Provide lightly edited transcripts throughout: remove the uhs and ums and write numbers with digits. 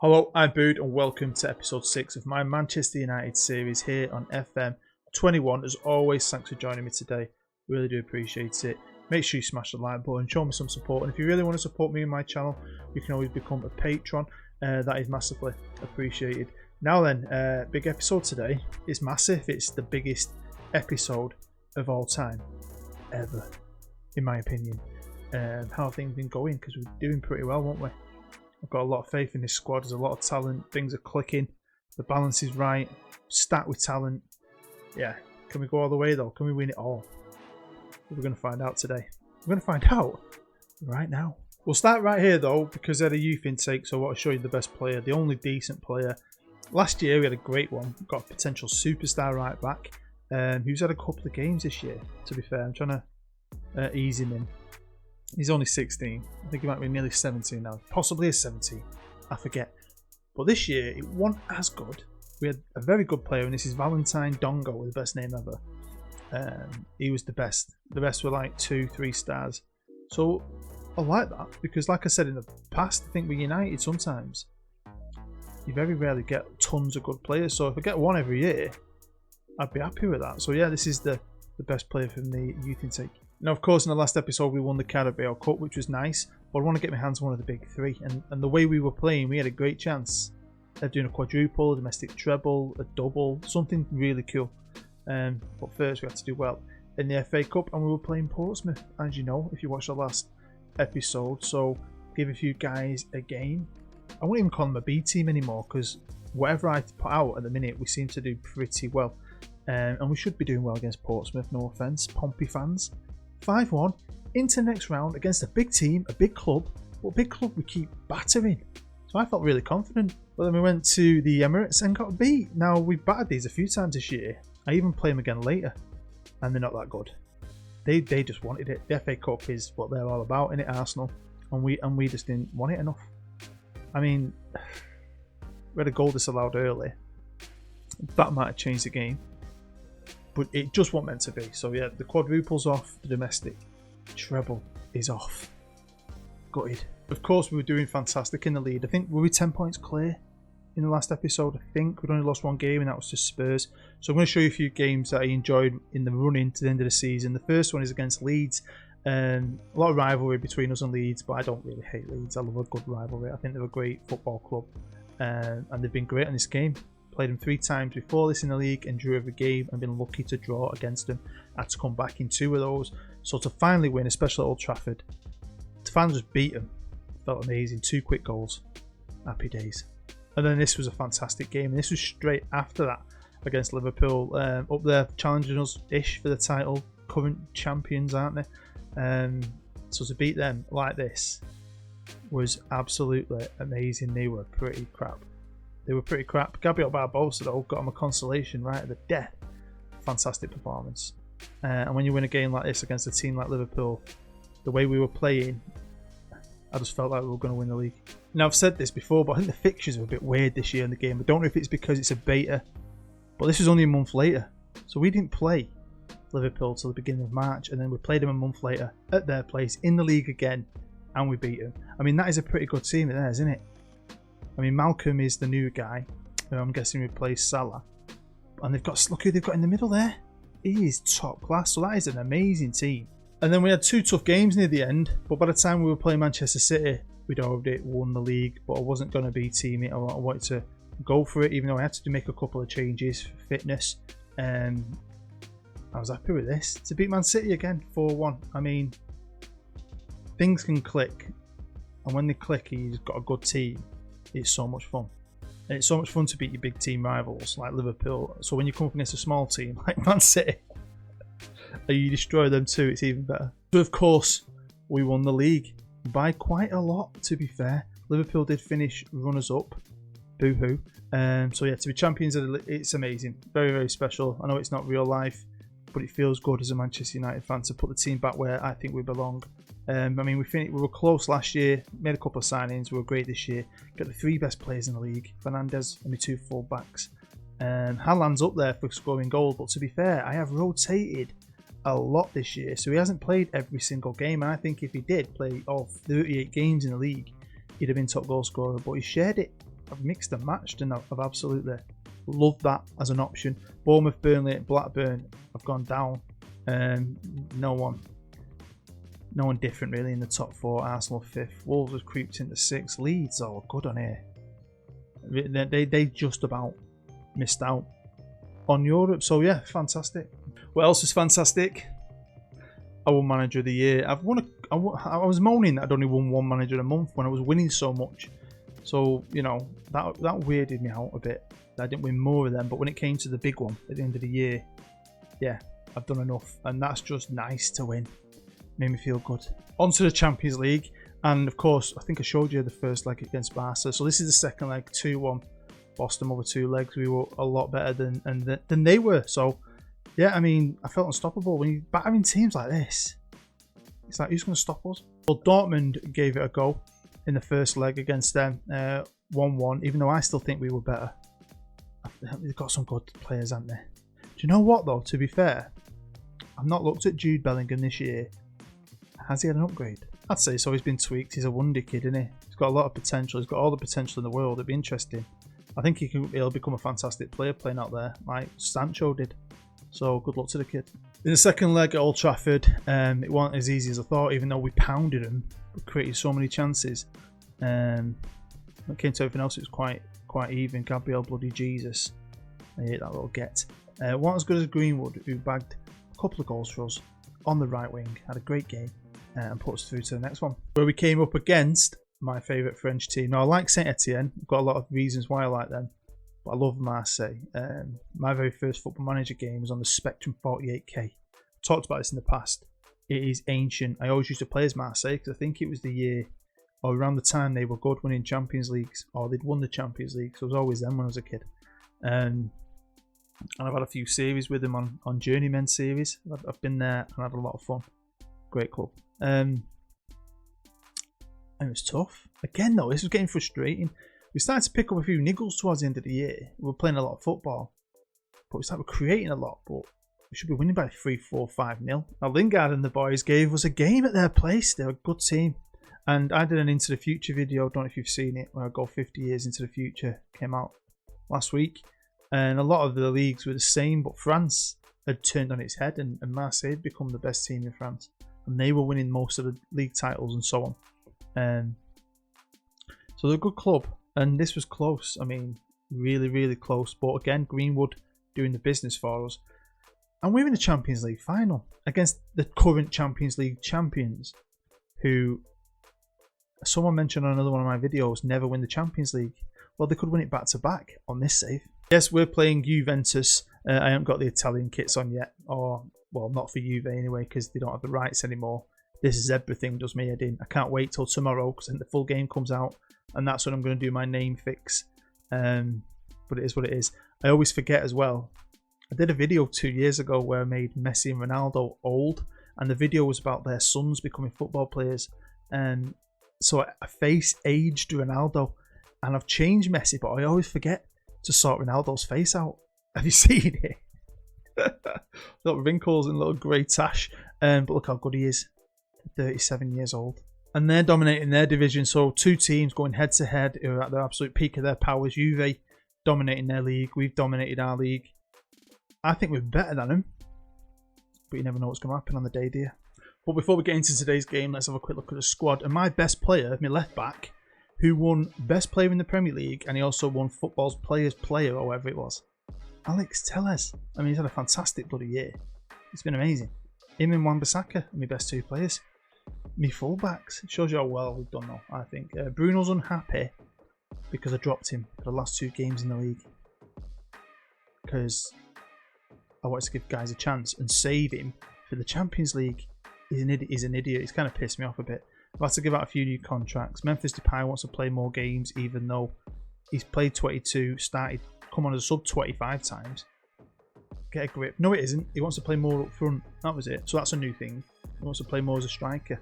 Hello, I'm Bood and welcome to episode 6 of my Manchester United series here on FM21. As always, thanks for joining me today. Really do appreciate it. Make sure you smash the like button, show me some support, and if you really want to support me and my channel, you can always become a patron. That is massively appreciated. Now then, big episode today. It's massive. It's the biggest episode of all time, ever, in my opinion. How have things been going? Because we're doing pretty well, won't we? I've got a lot of faith in this squad. There's a lot of talent. Things are clicking. The balance is right. Stacked with talent. Yeah. Can we go all the way though? Can we win it all? We're going to find out today. We're going to find out right now. We'll start right here though, because I had a youth intake, so I want to show you the best player, the only decent player. Last year we had a great one. Got a potential superstar right back, who's had a couple of games this year, to be fair. I'm trying to ease him in. He's only 16. I think he might be nearly 17 now. Possibly a 17. I forget. But this year, it wasn't as good. We had a very good player, and this is Valentine Dongo, the best name ever. He was the best. The rest were like 2-3 stars. So I like that, because like I said in the past, I think with United sometimes, you very rarely get tons of good players. So if I get one every year, I'd be happy with that. So yeah, this is the best player from the youth intake. Now, of course, in the last episode, we won the Carabao Cup, which was nice. But I want to get my hands on one of the big three. And the way we were playing, we had a great chance of doing a quadruple, a domestic treble, a double, something really cool. But first, we had to do well in the FA Cup. And we were playing Portsmouth, as you know, if you watched the last episode. So, give a few guys a game. I won't even call them a B team anymore, because whatever I put out at the minute, we seem to do pretty well. And we should be doing well against Portsmouth, no offence, Pompey fans. 5-1 into the next round against a big team, a big club. What big club we keep battering? So I felt really confident. But then we went to the Emirates and got beat. Now, we've battered these a few times this year. I even play them again later. And they're not that good. They just wanted it. The FA Cup is what they're all about, innit, Arsenal? And we just didn't want it enough. I mean, we had a goal disallowed early. That might have changed the game. But it just wasn't meant to be. So yeah, the quadruple's off, the domestic treble is off. Gutted. Of course, we were doing fantastic in the lead. I think we were 10 points clear in the last episode. I think we'd only lost one game, and that was to Spurs. So I'm going to show you a few games that I enjoyed in the run-in to the end of the season. The first one is against Leeds. A lot of rivalry between us and Leeds, but I don't really hate Leeds. I love a good rivalry. I think they're a great football club, and they've been great in this game. Played them 3 times before this in the league and drew every game, and been lucky to draw against them. I had to come back in 2 of those. So to finally win, especially at Old Trafford, to finally just beat them, felt amazing. 2 quick goals. Happy days. And then this was a fantastic game, and this was straight after that against Liverpool. Up there challenging us-ish for the title. Current champions, aren't they? So to beat them like this was absolutely amazing. They were pretty crap. Gabriel Barbosa, though, got him a consolation right at the death. Fantastic performance. And when you win a game like this against a team like Liverpool, the way we were playing, I just felt like we were going to win the league. Now, I've said this before, but I think the fixtures are a bit weird this year in the game. I don't know if it's because it's a beta, but this was only a month later. So we didn't play Liverpool till the beginning of March, and then we played them a month later at their place in the league again, and we beat them. I mean, that is a pretty good team there, isn't it? I mean, Malcolm is the new guy, who I'm guessing replaced Salah. And they've got, look who they've got in the middle there. He is top class, so that is an amazing team. And then we had 2 tough games near the end, but by the time we were playing Manchester City, we'd already won the league, but I wasn't going to be teaming. I wanted to go for it, even though I had to make a couple of changes for fitness. I was happy with this. To beat Man City again, 4-1. I mean, things can click. And when they click, you've got a good team. It's so much fun. And it's so much fun to beat your big team rivals like Liverpool. So when you come up against a small team like Man City and you destroy them too, it's even better. So of course, we won the league by quite a lot, to be fair. Liverpool did finish runners-up. Boo-hoo. So yeah, to be champions of the league, it's amazing. Very, very special. I know it's not real life, but it feels good as a Manchester United fan to put the team back where I think we belong. I mean, we were close last year, made a couple of signings, we were great this year. Got the 3 best players in the league, Fernandes and my 2 full backs. Haaland's up there for scoring goals, but to be fair, I have rotated a lot this year, so he hasn't played every single game, and I think if he did play all 38 games in the league, he'd have been top goal scorer, but he shared it I've mixed and matched, and I've absolutely loved that as an option. Bournemouth, Burnley, Blackburn have gone down. No one different really in the top 4. Arsenal 5th. Wolves have creeped into 6th. Leeds are good on here. They just about missed out on Europe. So yeah, fantastic. What else is fantastic? I won Manager of the Year. I was moaning that I'd only won one Manager a month when I was winning so much. So, you know, that weirded me out a bit. I didn't win more of them, but when it came to the big one at the end of the year, yeah, I've done enough, and that's just nice to win. Made me feel good. On to the Champions League, and of course, I think I showed you the first leg against Barca. So this is the second leg, 2-1. Bossed them over 2 legs. We were a lot better than they were. So yeah, I mean, I felt unstoppable. When you're battering teams like this, it's like, who's going to stop us? Well, Dortmund gave it a go in the first leg against them, 1-1, even though I still think we were better. They've got some good players, haven't they? Do you know what, though, to be fair? I've not looked at Jude Bellingham this year. Has he had an upgrade? I'd say so. He's been tweaked. He's a wonder kid, isn't he? He's got a lot of potential. He's got all the potential in the world. It'd be interesting. I think he'll become a fantastic player playing out there, like Sancho did. So good luck to the kid. In the second leg at Old Trafford, it wasn't as easy as I thought, even though we pounded them. We created so many chances. When it came to everything else, it was quite even. Gabriel bloody Jesus. I hate that little get. Wasn't as good as Greenwood, who bagged a couple of goals for us on the right wing. Had a great game and put us through to the next one, where we came up against my favourite French team. Now, I like Saint Etienne. I've got a lot of reasons why I like them, but I love Marseille. My very first Football Manager game was on the Spectrum 48K. Talked about this in the past. It is ancient. I always used to play as Marseille because I think it was the year or around the time they were good, winning Champions Leagues, or they'd won the Champions League. So it was always them when I was a kid. And I've had a few series with them on Journeyman series. I've been there and had a lot of fun. Great club. And it was tough. Again, though, this was getting frustrating. We started to pick up a few niggles towards the end of the year. We were playing a lot of football, but we started creating a lot. But we should be winning by 3, 4, 5-0. Now, Lingard and the boys gave us a game at their place. They're a good team. And I did an Into the Future video. Don't know if you've seen it, where I go 50 years into the future. Came out last week. And a lot of the leagues were the same, but France had turned on its head, and Marseille had become the best team in France. And they were winning most of the league titles and so on. So they're a good club. And this was close. I mean, really, really close. But again, Greenwood doing the business for us. And we're in the Champions League final against the current Champions League champions, who someone mentioned on another one of my videos never win the Champions League. Well, they could win it back to back on this save. Yes, we're playing Juventus. I haven't got the Italian kits on yet, or well, not for Juve anyway, because they don't have the rights anymore. This is everything does me head in. I can't wait till tomorrow because then the full game comes out, and that's when I'm going to do my name fix. But it is what it is. I always forget as well. I did a video 2 years ago where I made Messi and Ronaldo old, and the video was about their sons becoming football players. So I face aged Ronaldo, and I've changed Messi, but I always forget to sort Ronaldo's face out. Have you seen it? Little wrinkles and little grey tash. But look how good he is. 37 years old. And they're dominating their division. So 2 teams going head to head who are at the absolute peak of their powers. Juve dominating their league. We've dominated our league. I think we're better than them. But you never know what's going to happen on the day, do you? But before we get into today's game, let's have a quick look at the squad. And my best player, my left back, who won Best Player in the Premier League, and he also won Football's Players Player, or whatever it was. Alex Telles. I mean, he's had a fantastic bloody year. It's been amazing. Him and Wan-Bissaka are my best 2 players. Me fullbacks. It shows you how well we've done now, I think. Bruno's unhappy because I dropped him for the last 2 games in the league. Because I wanted to give guys a chance and save him for the Champions League. He's an idiot. He's kind of pissed me off a bit. I've had to give out a few new contracts. Memphis Depay wants to play more games, even though he's played 22, come on as a sub 25 times. Get a grip. No, it isn't. He wants to play more up front. That was it. So that's a new thing. He wants to play more as a striker.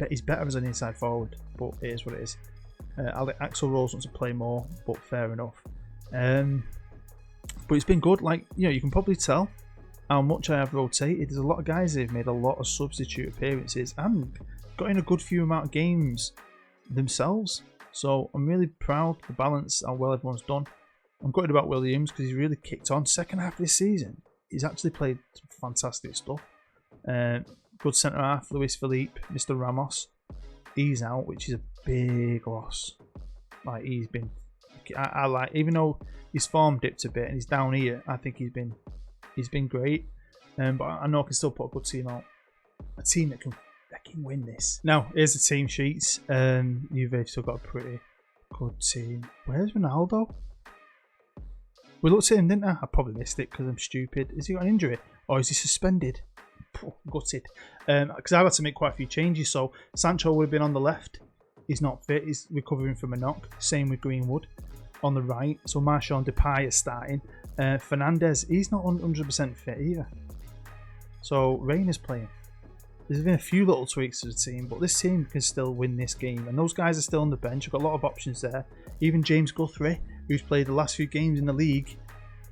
He's better as an inside forward, but it is what it is. Axel Rose wants to play more, but fair enough. But it's been good. Like, you know, you can probably tell how much I have rotated. There's a lot of guys who've made a lot of substitute appearances and got in a good few amount of games themselves. So I'm really proud of the balance, how well everyone's done. I'm gutted about Williams because he's really kicked on. Second half of this season, he's actually played some fantastic stuff. Good centre half, Luis Felipe, Mr. Ramos. He's out, which is a big loss. Like he's been, I like, even though his form dipped a bit and he's down here, I think he's been great. But I know I can still put a good team out, a team that can win this. Now here's the team sheets. Juve still got a pretty good team. Where's Ronaldo? We looked at him, didn't I? I probably missed it because I'm stupid. Has he got an injury or is he suspended? Gutted. Because I've had to make quite a few changes. So Sancho would have been on the left. He's not fit. He's recovering from a knock. Same with Greenwood on the right. So Martial and Depay are starting. Fernandes, he's not 100% fit either. So Reyna's playing. There's been a few little tweaks to the team, but this team can still win this game. And those guys are still on the bench. I've got a lot of options there. Even James Guthrie, who's played the last few games in the league,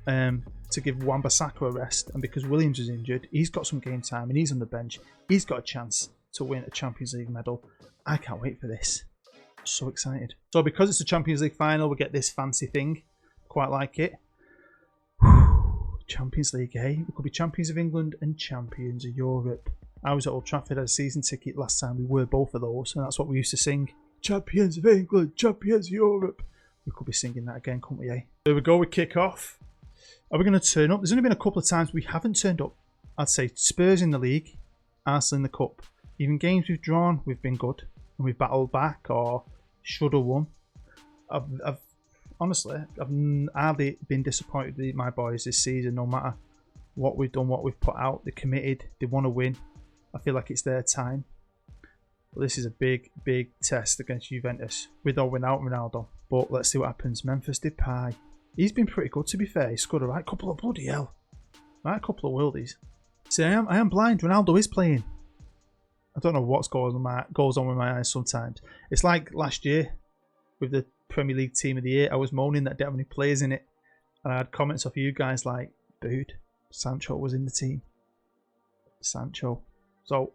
to give Wan-Bissaka a rest, and because Williams is injured, he's got some game time and he's on the bench. He's got a chance to win a Champions League medal. I can't wait for this. I'm so excited. So because it's a Champions League final, we get this fancy thing. Quite like it. Champions League, eh? We could be champions of England and champions of Europe. I was at Old Trafford, had a season ticket last time. We were both of those, and that's what we used to sing. Champions of England, champions of Europe. We could be singing that again, couldn't we, eh? There we go, we kick off. Are we going to turn up? There's only been a couple of times we haven't turned up. I'd say Spurs in the league, Arsenal in the cup. Even games we've drawn, we've been good. And we've battled back or should have won. I've honestly hardly been disappointed with my boys this season, no matter what we've done, what we've put out. They're committed. They want to win. I feel like it's their time. But this is a big, big test against Juventus, with or without Ronaldo. But let's see what happens. Memphis Depay. He's been pretty good, to be fair. He scored a right couple of bloody hell. Right couple of worldies. See, I am blind. Ronaldo is playing. I don't know what's goes on with my eyes sometimes. It's like last year with the Premier League Team of the Year. I was moaning that I didn't have any players in it. And I had comments off you guys like, dude, Sancho was in the team. Sancho. So,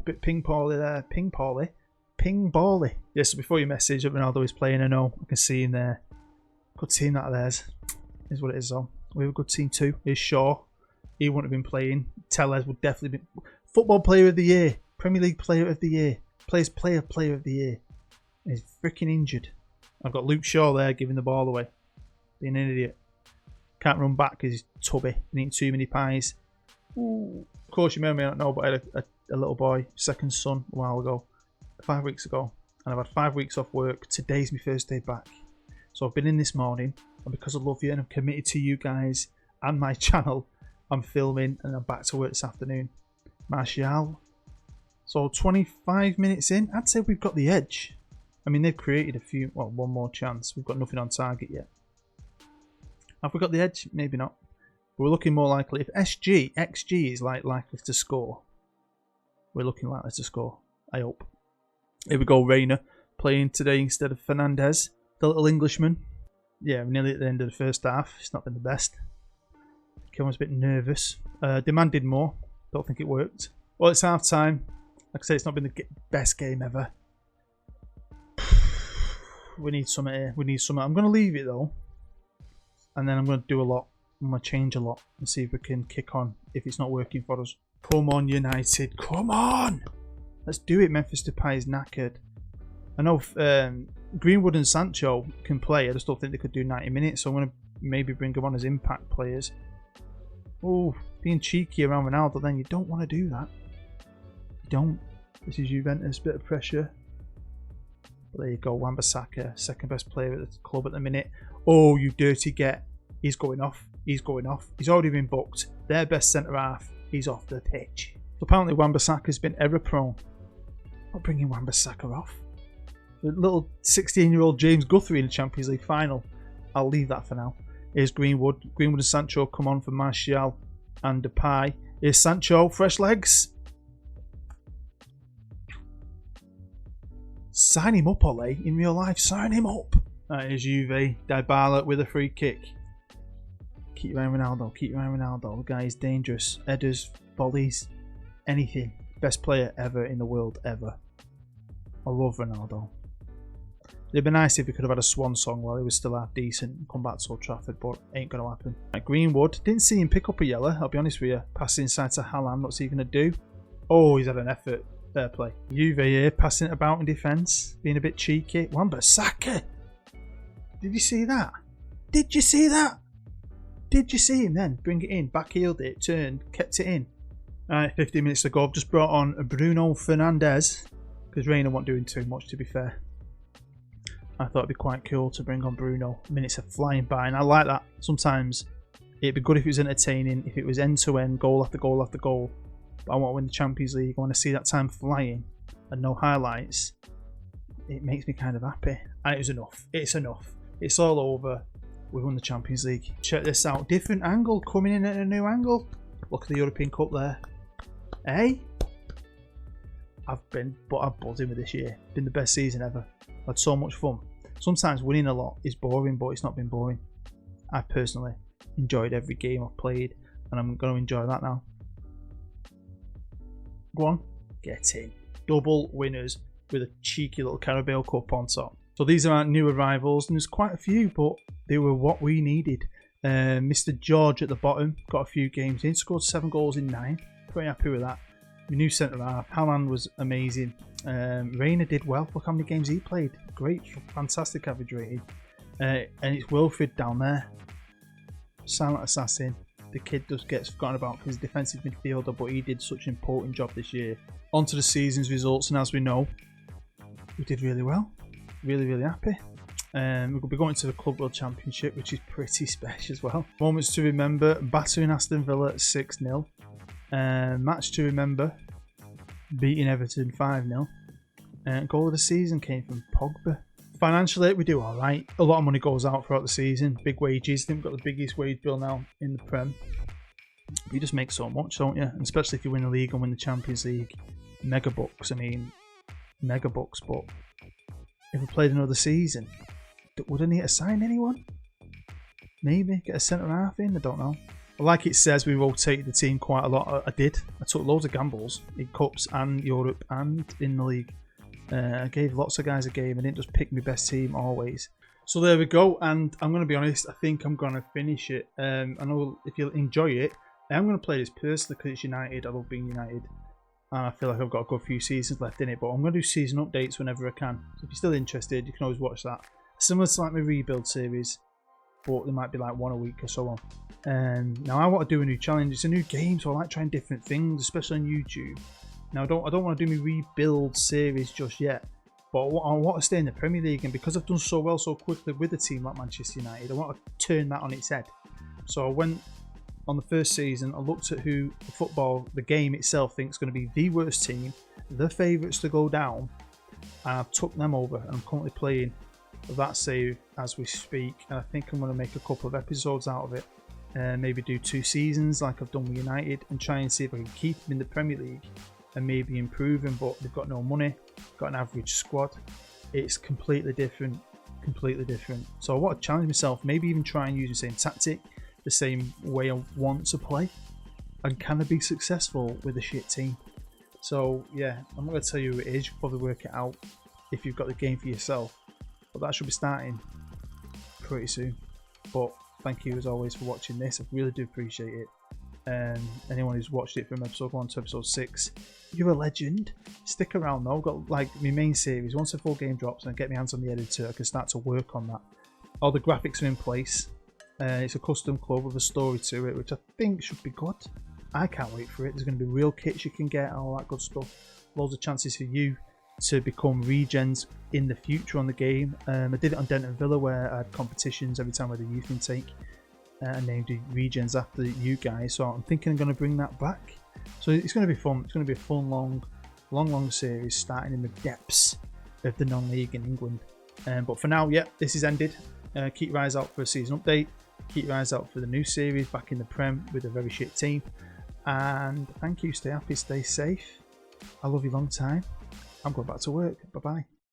bit ping-pally there. Ping-pally. Ping-bally. Yeah, so before you message that Ronaldo is playing, I know. I can see him there. Good team that theirs. Is what it is though. We have a good team too. Here's Shaw. He wouldn't have been playing. Tellez would definitely be. Football Player of the Year. Premier League Player of the Year. Player of the Year. He's freaking injured. I've got Luke Shaw there giving the ball away. Being an idiot. Can't run back because he's tubby and eating too many pies. Ooh. Of course, you may or may not know, but I had a little boy, second son, a while ago. 5 weeks ago. And I've had 5 weeks off work. Today's my first day back. So I've been in this morning, and because I love you and I'm committed to you guys and my channel, I'm filming and I'm back to work this afternoon. Martial. So 25 minutes in, I'd say we've got the edge. I mean, they've created one more chance. We've got nothing on target yet. Have we got the edge? Maybe not. But we're looking more likely. If XG is likely to score, we're looking likely to score. I hope. Here we go, Reyna playing today instead of Fernandes. The little Englishman. Yeah, we're nearly at the end of the first half. It's not been the best. I was a bit nervous. Demanded more. Don't think it worked. Well, it's half time. Like I say, it's not been the best game ever. We need something here. We need something. I'm going to leave it though. And then I'm going to do a lot. I'm going to change a lot and see if we can kick on if it's not working for us. Come on, United. Come on. Let's do it. Memphis Depay is knackered. I know Greenwood and Sancho can play. I just don't think they could do 90 minutes. So I'm going to maybe bring them on as impact players. Oh, being cheeky around Ronaldo then. You don't want to do that. You don't. This is Juventus. Bit of pressure. But there you go. Wan-Bissaka, second best player at the club at the minute. Oh, you dirty get. He's going off. He's going off. He's already been booked. Their best centre-half. He's off the pitch. So apparently Wan-Bissaka's been error-prone. Not bringing Wan-Bissaka off. The little 16-year-old James Guthrie in the Champions League final. I'll leave that for now. Here's Greenwood. Greenwood and Sancho come on for Martial and Depay. Here's Sancho. Fresh legs. Sign him up, Ole. In real life, sign him up. Right, here's Juve. Dybala with a free kick. Keep your eye on Ronaldo. Keep your eye on Ronaldo. The guy is dangerous. Headers, volleys, anything. Best player ever in the world, ever. I love Ronaldo. It'd be nice if we could have had a swan song while he was still half decent and come back to Old Trafford, but ain't going to happen. Right, Greenwood, didn't see him pick up a yellow, I'll be honest with you. Passing inside to Haaland, what's he going to do? Oh, he's had an effort. Fair play. Juve here, passing it about in defence, being a bit cheeky. Wan-Bissaka! Did you see that? Did you see that? Did you see him then? Bring it in, back-heeled it, turned, kept it in. Alright, 15 minutes to go. I've just brought on Bruno Fernandes, because Reina wasn't doing too much, to be fair. I thought it'd be quite cool to bring on Bruno. Minutes are flying by, and I like that. Sometimes it'd be good if it was entertaining, if it was end-to-end, goal after goal after goal. But I want to win the Champions League. I want to see that time flying and no highlights. It makes me kind of happy. And it was enough. It's enough. It's all over. We won the Champions League. Check this out. Different angle. Coming in at a new angle. Look at the European Cup there. Hey? I've buzzing with this year. Been the best season ever. I've had so much fun. Sometimes winning a lot is boring, but it's not been boring. I've personally enjoyed every game I've played, and I'm going to enjoy that now. Go on, get in. Double winners with a cheeky little Carabao Cup on top. So these are our new arrivals, and there's quite a few, but they were what we needed. Mr. George at the bottom got a few games in, scored 7 goals in 9. Pretty happy with that. My new centre half, Haaland was amazing. Reina did well. Look how many games he played. Great, fantastic average rating. And it's Wilfred down there. Silent assassin. The kid just gets forgotten about because he's a defensive midfielder, but he did such an important job this year. On to the season's results, and as we know, we did really well. Really, really happy. We'll be going to the Club World Championship, which is pretty special as well. Moments to remember, battering Aston Villa 6-0. Match to remember, beating Everton 5-0. Goal of the season came from Pogba. Financially, we do alright. A lot of money goes out throughout the season. Big wages. I think we've got the biggest wage bill now in the Prem. You just make so much, don't you? And especially if you win the league and win the Champions League. Mega bucks. I mean, mega bucks. But if we played another season, would I need to sign anyone? Maybe get a centre half in. I don't know. Like it says, we rotated the team quite a lot. I did. I took loads of gambles in Cups and Europe and in the league. I gave lots of guys a game. I didn't just pick my best team always. So there we go. And I'm going to be honest, I think I'm going to finish it. I know if you'll enjoy it, I'm going to play this personally because it's United. I love being United. And I feel like I've got a good few seasons left in it. But I'm going to do season updates whenever I can. So if you're still interested, you can always watch that. Similar to like my rebuild series. But there might be like one a week or so on. Now I want to do a new challenge. It's a new game, so I like trying different things, especially on YouTube. Now I don't want to do my rebuild series just yet, but I want to stay in the Premier League, and because I've done so well so quickly with a team like Manchester United, I want to turn that on its head. So I went on the first season, I looked at who the game itself thinks is going to be the worst team, the favourites to go down, and I've took them over, and I'm currently playing that save as we speak, and I think I'm going to make a couple of episodes out of it. Maybe do 2 seasons like I've done with United and try and see if I can keep them in the Premier League and maybe improve them, but they've got no money, got an average squad. It's completely different. So I want to challenge myself, maybe even try and use the same tactic, the same way I want to play, and can I be successful with a shit team? So yeah, I'm not going to tell you who it is, you'll probably work it out if you've got the game for yourself, but that should be starting pretty soon. But thank you as always for watching this. I really do appreciate it. Anyone who's watched it from episode 1 to episode 6, you're a legend. Stick around though. I've got like my main series. Once the full game drops and I get my hands on the editor, I can start to work on that. All the graphics are in place. It's a custom club with a story to it, which I think should be good. I can't wait for it. There's going to be real kits you can get and all that good stuff. Loads of chances for you to become regens in the future on the game. I did it on Denton Villa where I had competitions every time I had a youth intake and named the regens after you guys, so I'm thinking I'm going to bring that back. So it's going to be fun. It's going to be a fun long series starting in the depths of the non-league in England. But for now, yeah, this is ended. Keep your eyes out for a season update. Keep your eyes out for the new series back in the Prem with a very shit team. And thank you. Stay happy, stay safe. I love you long time. I'm going back to work. Bye bye.